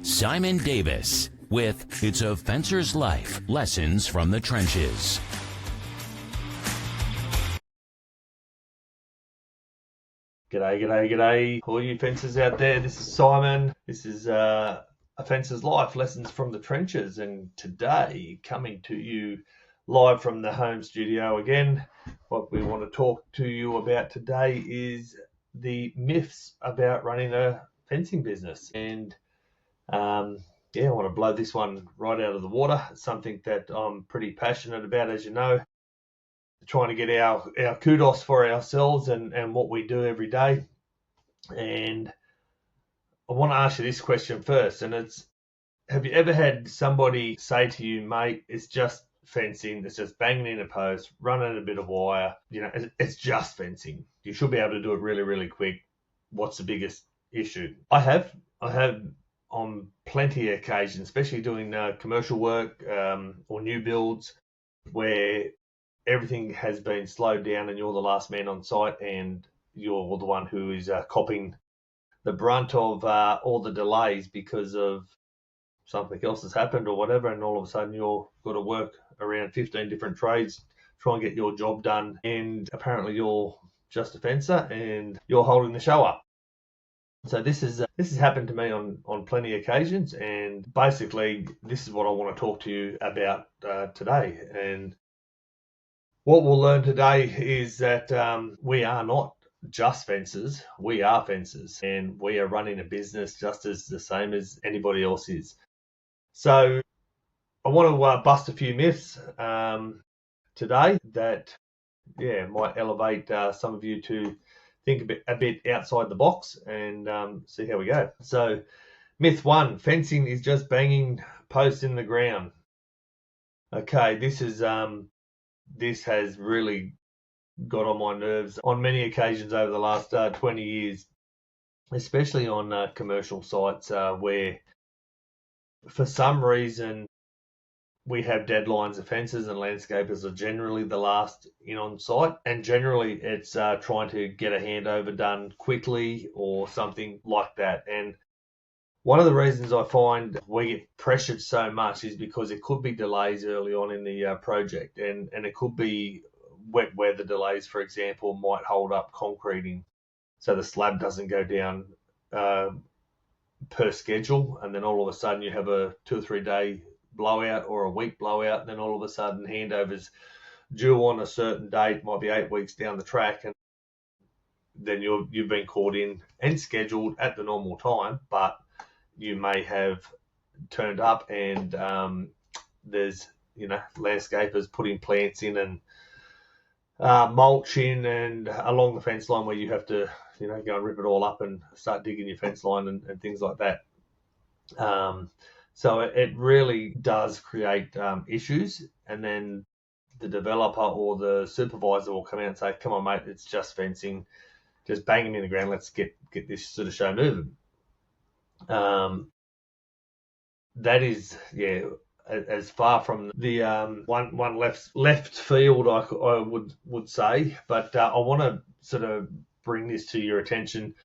Simon Davis with It's a Fencer's Life, Lessons from the Trenches. G'day, all you fencers out there. This is Simon. This is A Fencer's Life, Lessons from the Trenches. And today, coming to you live from the home studio again, what we want to talk to you about today is the myths about running a fencing business. And I want to blow this one right out of the water. It's something that I'm pretty passionate about, as you know, trying to get our kudos for ourselves and what we do every day. And I want to ask you this question first, and it's, have you ever had somebody say to you, mate, it's just fencing, it's just banging in a post, running a bit of wire, it's just fencing. You should be able to do it really, really quick. What's the biggest issue? I have on plenty of occasions, especially doing commercial work or new builds, where everything has been slowed down and you're the last man on site and you're the one who is copping the brunt of all the delays because of something else has happened or whatever, and all of a sudden you've got to work around 15 different trades, try and get your job done, and apparently you're just a fencer and you're holding the show up. So this has happened to me on plenty of occasions, and basically this is what I want to talk to you about today. And what we'll learn today is that we are not just fencers, we are fencers, and we are running a business just as the same as anybody else is. So I want to bust a few myths today that might elevate some of you to think a bit outside the box and see how we go. So myth one, fencing is just banging posts in the ground. Okay, this has really got on my nerves on many occasions over the last 20 years, especially on commercial sites where for some reason we have deadlines. The fencers and landscapers are generally the last in on site, and generally it's trying to get a handover done quickly or something like that. And one of the reasons I find we get pressured so much is because it could be delays early on in the project, and it could be wet weather delays, for example, might hold up concreting so the slab doesn't go down per schedule, and then all of a sudden you have a 2 or 3 day blowout or a week blowout, and then all of a sudden handovers due on a certain date, might be 8 weeks down the track, and then you've been called in and scheduled at the normal time, but you may have turned up and there's landscapers putting plants in and mulch in and along the fence line where you have to go and rip it all up and start digging your fence line and things like that. So it really does create issues, and then the developer or the supervisor will come out and say, come on mate, it's just fencing, just bang them in the ground, let's get this sort of show moving. That is as far from the one left field I would say, but I want to sort of bring this to your attention.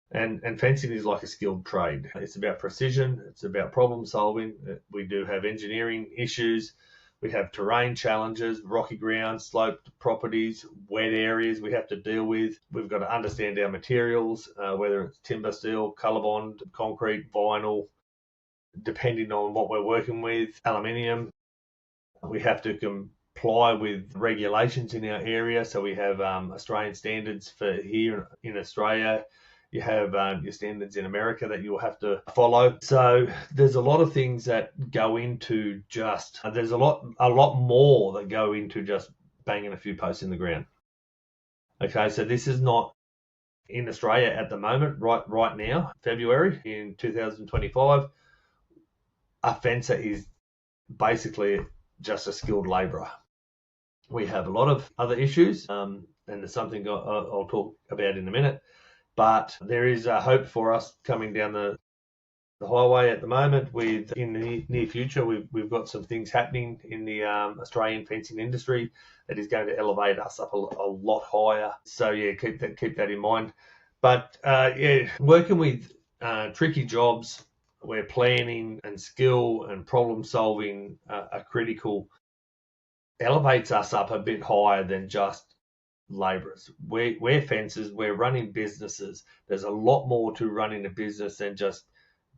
And fencing is like a skilled trade. It's about precision. It's about problem solving. We do have engineering issues. We have terrain challenges, rocky ground, sloped properties, wet areas we have to deal with. We've got to understand our materials, whether it's timber, steel, colorbond, concrete, vinyl, depending on what we're working with, aluminium. We have to comply with regulations in our area. So we have Australian standards for here in Australia. You have your standards in America that you'll have to follow. So there's a lot of things that go into there's a lot more that go into just banging a few posts in the ground. Okay, so this is not in Australia at the moment, right now, February in 2025. A fencer is basically just a skilled labourer. We have a lot of other issues, and there's something I'll talk about in a minute. But there is hope for us coming down the highway at the moment. In the near future, we've got some things happening in the Australian fencing industry that is going to elevate us up a lot higher. So keep that in mind. But working with tricky jobs where planning and skill and problem solving are critical, elevates us up a bit higher than just labourers. We're fencers, we're running businesses. There's a lot more to running a business than just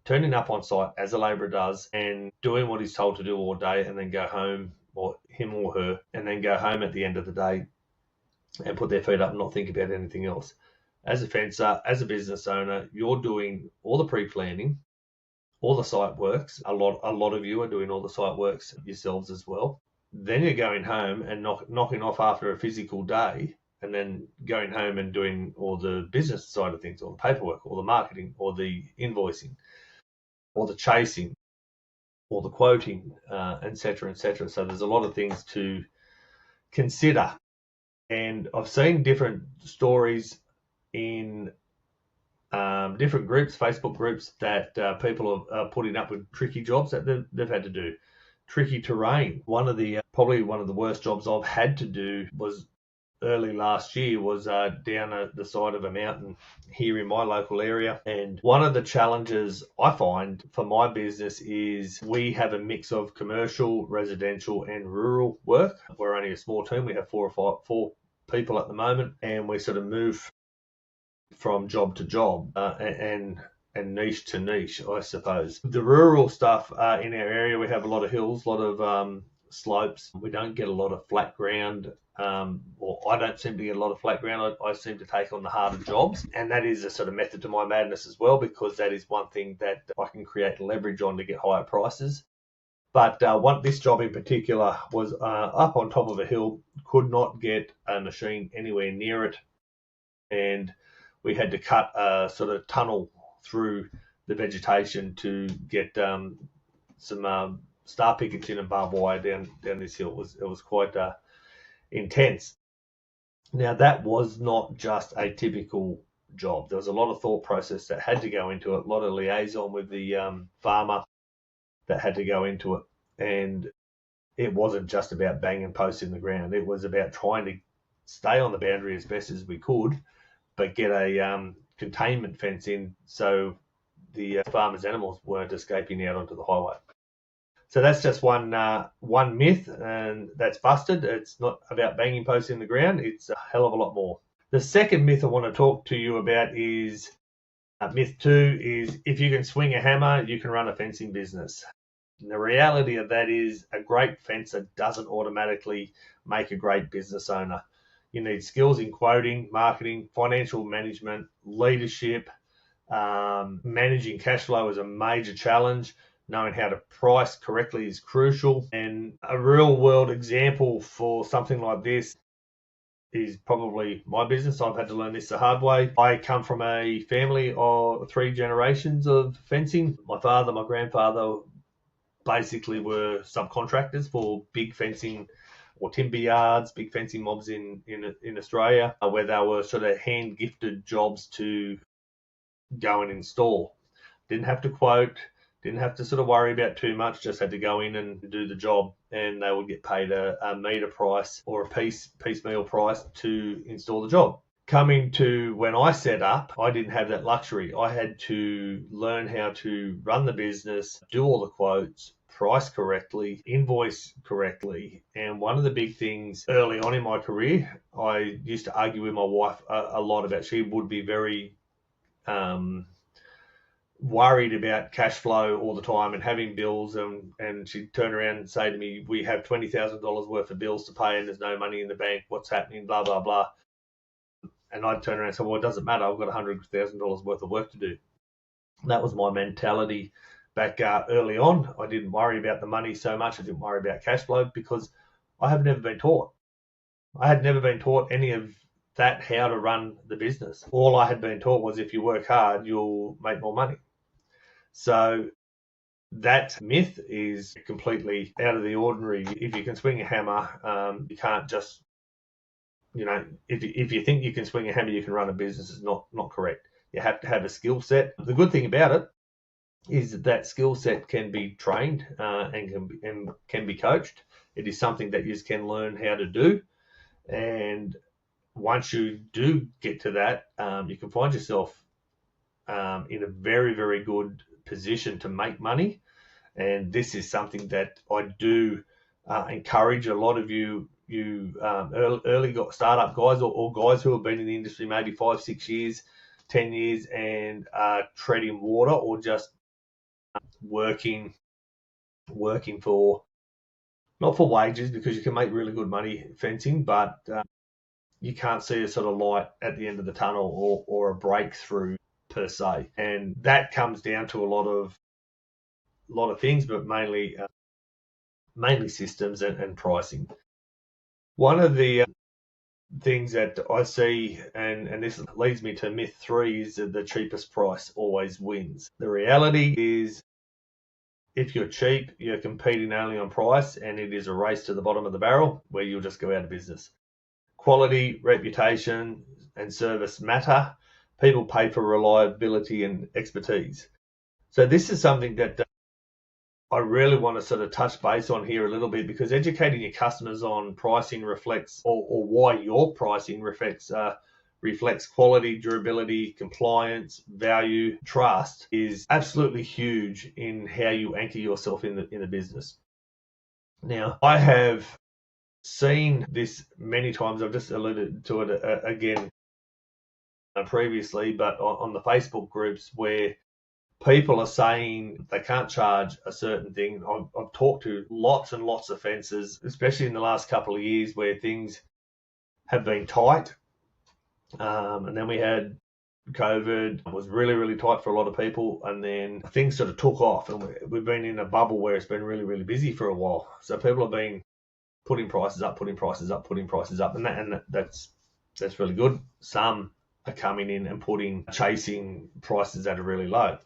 turning up on site as a labourer does and doing what he's told to do all day and then go home, or him or her, and then go home at the end of the day and put their feet up and not think about anything else. As a fencer, as a business owner, you're doing all the pre-planning, all the site works. A lot of you are doing all the site works yourselves as well. Then you're going home and knocking off after a physical day, and then going home and doing all the business side of things, all the paperwork, all the marketing, or the invoicing, or the chasing, or the quoting, et cetera, et cetera. So there's a lot of things to consider. And I've seen different stories in different groups, Facebook groups, that people are putting up with tricky jobs that they've had to do. Tricky terrain. Probably one of the worst jobs I've had to do was early last year, was down at the side of a mountain here in my local area. And one of the challenges I find for my business is we have a mix of commercial, residential, and rural work. We're only a small team. We have four people at the moment, and we sort of move from job to job and niche to niche, I suppose. The rural stuff in our area, we have a lot of hills, a lot of slopes. We don't get a lot of flat ground, or I don't seem to get a lot of flat ground. I seem to take on the harder jobs, and that is a sort of method to my madness as well, because that is one thing that I can create leverage on to get higher prices. But this job in particular was up on top of a hill, could not get a machine anywhere near it, and we had to cut a sort of tunnel through the vegetation to get some star pickets in and barbed wire down this hill. It was quite intense. Now, that was not just a typical job. There was a lot of thought process that had to go into it, a lot of liaison with the farmer that had to go into it. And it wasn't just about banging posts in the ground. It was about trying to stay on the boundary as best as we could, but get a containment fence in so the farmers' animals weren't escaping out onto the highway. So that's just one myth, and that's busted. It's not about banging posts in the ground. It's a hell of a lot more. The second myth I want to talk to you about is myth 2 is, if you can swing a hammer, you can run a fencing business. And the reality of that is, a great fencer doesn't automatically make a great business owner. You need skills in quoting, marketing, financial management, leadership. Managing cash flow is a major challenge. Knowing how to price correctly is crucial. And a real world example for something like this is probably my business. I've had to learn this the hard way. I come from a family of 3 generations of fencing. My father, my grandfather basically were subcontractors for big fencing or timber yards, big fencing mobs in Australia, where they were sort of hand gifted jobs to go and install. Didn't have to quote, didn't have to sort of worry about too much, just had to go in and do the job, and they would get paid a metre price or a piecemeal price to install the job. Coming to when I set up, I didn't have that luxury. I had to learn how to run the business, do all the quotes, price correctly, invoice correctly. And one of the big things early on in my career, I used to argue with my wife a lot about. She would be very worried about cash flow all the time and having bills, and she'd turn around and say to me, we have $20,000 worth of bills to pay and there's no money in the bank, what's happening, blah blah blah. And I'd turn around and say, well, it doesn't matter, I've got $100,000 worth of work to do. That was my mentality back early on. I didn't worry about the money so much. I didn't worry about cash flow because I have never been taught. I had never been taught any of that, how to run the business. All I had been taught was, if you work hard, you'll make more money. So that myth is completely out of the ordinary. If you can swing a hammer, you can't just, if you think you can swing a hammer, you can run a business, is not correct. You have to have a skill set. The good thing about it is that skill set can be trained and can be coached. It is something that you can learn how to do. And once you do get to that, you can find yourself in a very, very good position to make money. And this is something that I do encourage a lot of you early startup guys or guys who have been in the industry maybe 5, 6 years, 10 years and treading water or just working for, not for wages, because you can make really good money fencing, but you can't see a sort of light at the end of the tunnel or a breakthrough per se. And that comes down to a lot of things, but mainly systems and pricing. One of the things that I see, and this leads me to myth 3, is that the cheapest price always wins. The reality is, if you're cheap, you're competing only on price, and it is a race to the bottom of the barrel where you'll just go out of business. Quality, reputation, and service matter. People pay for reliability and expertise. So this is something that I really want to sort of touch base on here a little bit, because educating your customers on pricing reflects, or why your pricing reflects quality, durability, compliance, value, trust, is absolutely huge in how you anchor yourself in the business. Now, I have seen this many times. I've just alluded to it again previously, but on the Facebook groups where people are saying they can't charge a certain thing. I've talked to lots and lots of fences, especially in the last couple of years, where things have been tight. And then we had COVID. It was really, really tight for a lot of people. And then things sort of took off. And we've been in a bubble where it's been really, really busy for a while. So people have been putting prices up. And that's really good. Some are coming in and chasing prices that are really low.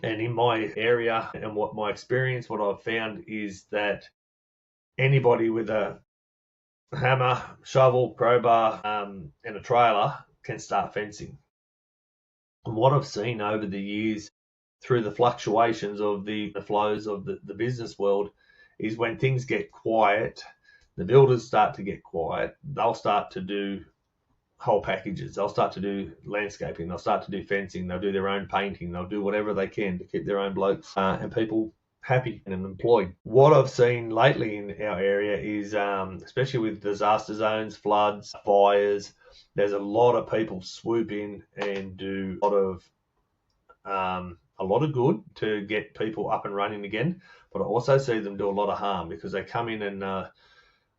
And in my area and what I've found is that anybody with a hammer, shovel, crowbar, and a trailer can start fencing. And what I've seen over the years through the fluctuations of the flows of the business world is when things get quiet, the builders start to get quiet, they'll start to do whole packages. They'll start to do landscaping. They'll start to do fencing. They'll do their own painting. They'll do whatever they can to keep their own blokes and people happy and employed. What I've seen lately in our area is, especially with disaster zones, floods, fires, there's a lot of people swoop in and do a lot of good to get people up and running again. But I also see them do a lot of harm, because they come in and a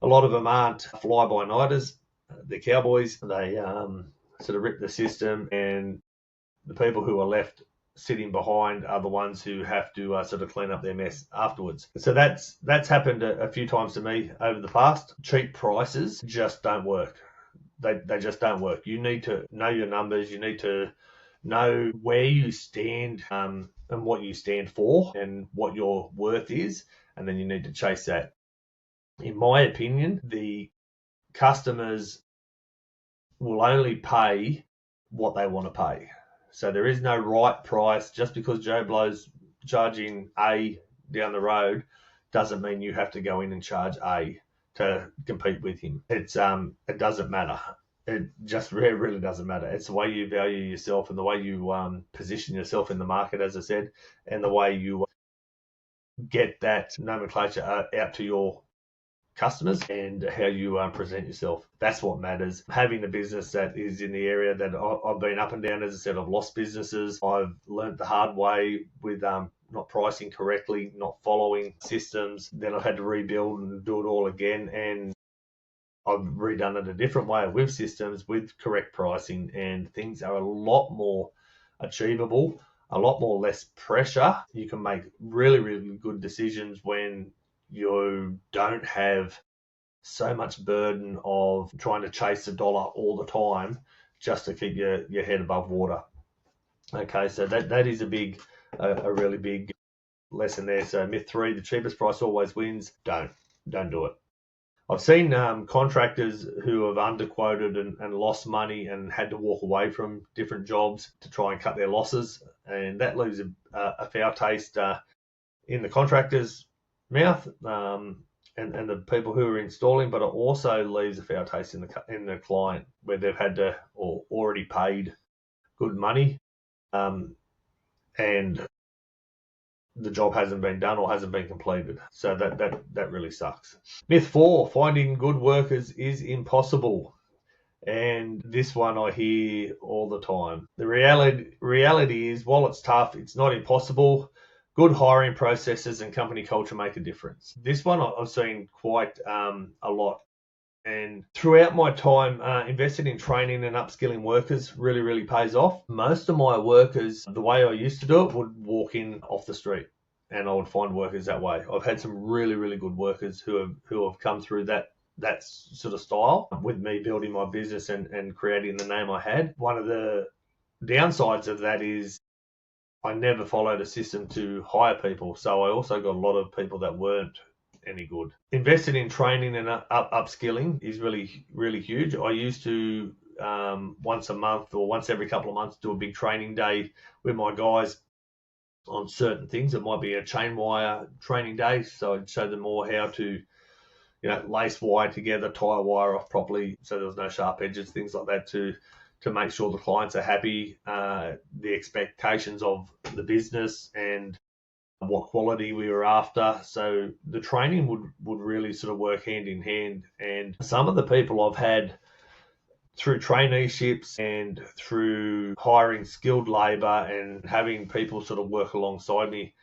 lot of them aren't fly-by-nighters. The cowboys, they sort of rip the system, and the people who are left sitting behind are the ones who have to sort of clean up their mess afterwards. So that's happened a few times to me over the past. Cheap prices just don't work. They just don't work. You need to know your numbers. You need to know where you stand and what you stand for and what your worth is, and then you need to chase that. In my opinion, the customers will only pay what they want to pay. So there is no right price. Just because Joe Blow's charging A down the road doesn't mean you have to go in and charge A to compete with him. It doesn't matter. It just really doesn't matter. It's the way you value yourself and the way you position yourself in the market, as I said, and the way you get that nomenclature out to your customers and how you present yourself. That's what matters. Having a business that is in the area that I've been up and down, as I said, I've lost businesses. I've learned the hard way with not pricing correctly, not following systems. Then I've had to rebuild and do it all again. And I've redone it a different way with systems, with correct pricing, and things are a lot more achievable, a lot more less pressure. You can make really, really good decisions when you don't have so much burden of trying to chase the dollar all the time just to keep your head above water. Okay, so that is a really big lesson there. So myth 3, the cheapest price always wins. Don't do it. I've seen contractors who have underquoted and lost money and had to walk away from different jobs to try and cut their losses, and that leaves a foul taste in the contractor's mouth and the people who are installing, but it also leaves a foul taste in the client, where they've had to or already paid good money and the job hasn't been done or hasn't been completed. So that really sucks. Myth 4, finding good workers is impossible. And this one I hear all the time. The reality is, while it's tough, it's not impossible. Good hiring processes and company culture make a difference. This one I've seen quite a lot. And throughout my time, invested in training and upskilling workers really pays off. Most of my workers, the way I used to do it, would walk in off the street, and I would find workers that way. I've had some really good workers who have come through that sort of style with me building my business and creating the name I had. One of the downsides of that is I never followed a system to hire people. So I also got a lot of people that weren't any good. Invested in training and upskilling is really huge. I used to once a month or once every couple of months do a big training day with my guys on certain things. It might be a chain wire training day, so I'd show them more how to lace wire together, tie a wire off properly so there's no sharp edges, things like that to make sure the clients are happy, the expectations of the business and what quality we were after. So the training would really sort of work hand in hand. And some of the people I've had through traineeships and through hiring skilled labour and having people sort of work alongside me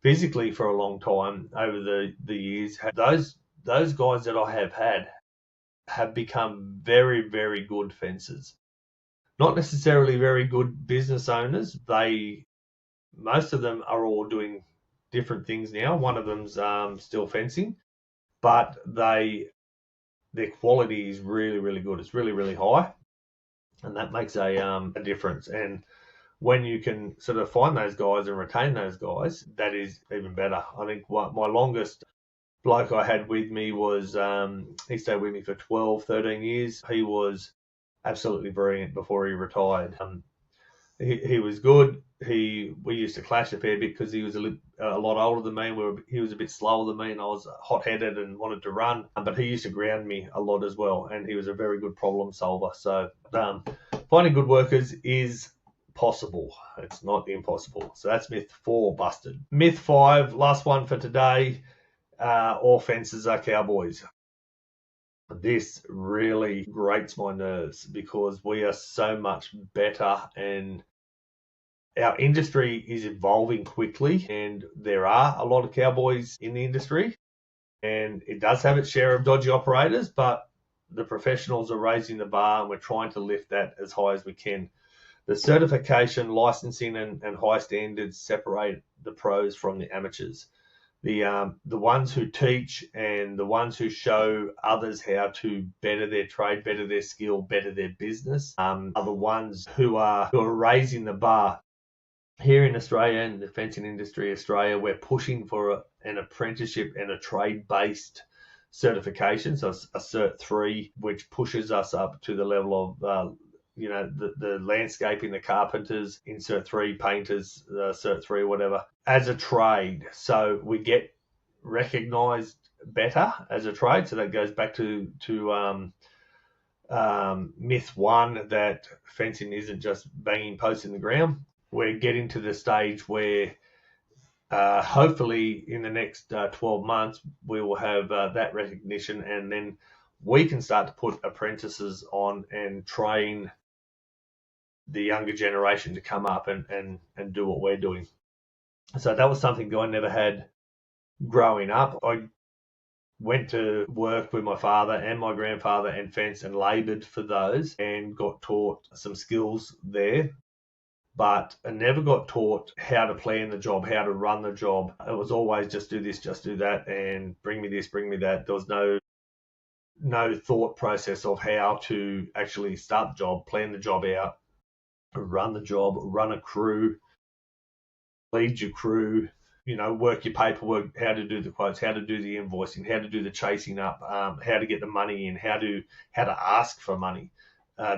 physically for a long time over the years, those guys that I have had have become very good fencers. Not necessarily very good business owners. Most of them are all doing different things now. One of them's still fencing, but their quality is really good. It's really high, and that makes a difference. And when you can sort of find those guys and retain those guys, that is even better. I think my longest bloke I had with me was he stayed with me for 12-13 years. He was absolutely brilliant before he retired. He was good. We used to clash a fair bit because he was a lot older than me. He was a bit slower than me, and I was hot-headed and wanted to run. But he used to ground me a lot as well, and he was a very good problem solver. So finding good workers is possible. It's not impossible. So that's myth 4 busted. Myth 5, last one for today. All fences are cowboys. This really grates my nerves because we are so much better and our industry is evolving quickly, and there are a lot of cowboys in the industry, and it does have its share of dodgy operators, but the professionals are raising the bar, and we're trying to lift that as high as we can. The certification, licensing, and high standards separate the pros from the amateurs. The ones who teach and the ones who show others how to better their trade, better their skill, better their business, are the ones who are raising the bar. Here in Australia, in the fencing industry, Australia, we're pushing for an apprenticeship and a trade-based certification, so a Cert 3, which pushes us up to the level of the landscaping, the carpenters in Cert 3, painters, Cert 3, whatever, as a trade. So we get recognised better as a trade. So that goes back to myth 1 that fencing isn't just banging posts in the ground. We're getting to the stage where hopefully in the next 12 months we will have that recognition, and then we can start to put apprentices on and train the younger generation to come up and do what we're doing. So that was something I never had growing up. I went to work with my father and my grandfather and fence and laboured for those and got taught some skills there, but I never got taught how to plan the job, how to run the job. It was always just do this, just do that, and bring me this, bring me that. There was no thought process of how to actually start the job, plan the job out, run the job, run a crew, lead your crew, work your paperwork, how to do the quotes, how to do the invoicing, how to do the chasing up, how to get the money in, how to ask for money.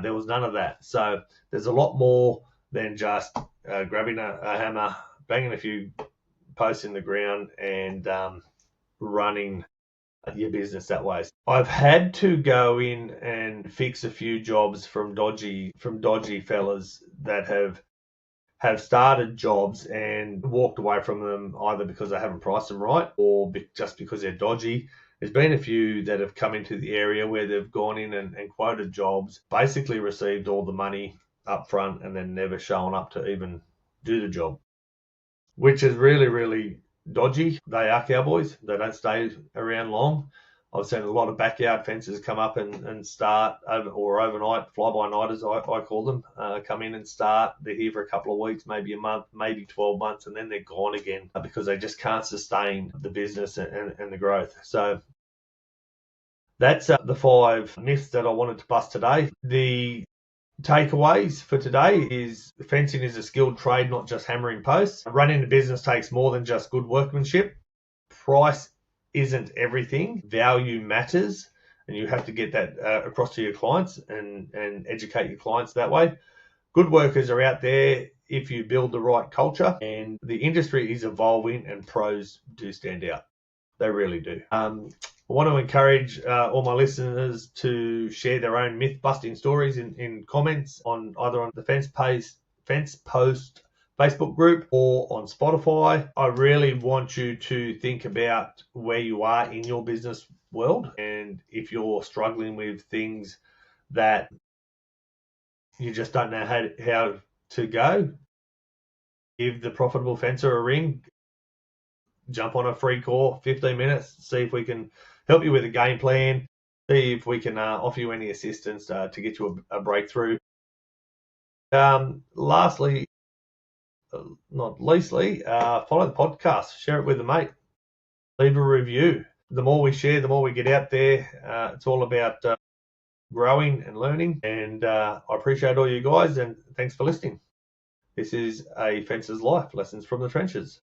There was none of that. So there's a lot more than just grabbing a hammer, banging a few posts in the ground, and running your business that way. I've had to go in and fix a few jobs from dodgy fellas that have have started jobs and walked away from them either because they haven't priced them right or just because they're dodgy. There's been a few that have come into the area where they've gone in and quoted jobs, basically received all the money up front and then never shown up to even do the job, which is really, really dodgy. They are cowboys. They don't stay around long. I've seen a lot of backyard fences come up and start overnight, fly-by-nighters, I call them, come in and start. They're here for a couple of weeks, maybe a month, maybe 12 months, and then they're gone again because they just can't sustain the business and the growth. So that's the 5 myths that I wanted to bust today. The takeaways for today is fencing is a skilled trade, not just hammering posts. Running a business takes more than just good workmanship. Price isn't everything. Value matters, and you have to get that across to your clients and educate your clients that way. Good workers are out there if you build the right culture, and the industry is evolving and pros do stand out. They really do. I want to encourage all my listeners to share their own myth-busting stories in comments either on the Fence Post Facebook group or on Spotify. I really want you to think about where you are in your business world, and if you're struggling with things that you just don't know how to go, give the Profitable Fencer a ring. Jump on a free call, 15 minutes, see if we can help you with a game plan, see if we can offer you any assistance to get you a breakthrough. Lastly, not leastly, follow the podcast, share it with a mate, leave a review. The more we share, the more we get out there. It's all about growing and learning, and I appreciate all you guys, and thanks for listening. This is a Fencer's Life, Lessons from the Trenches.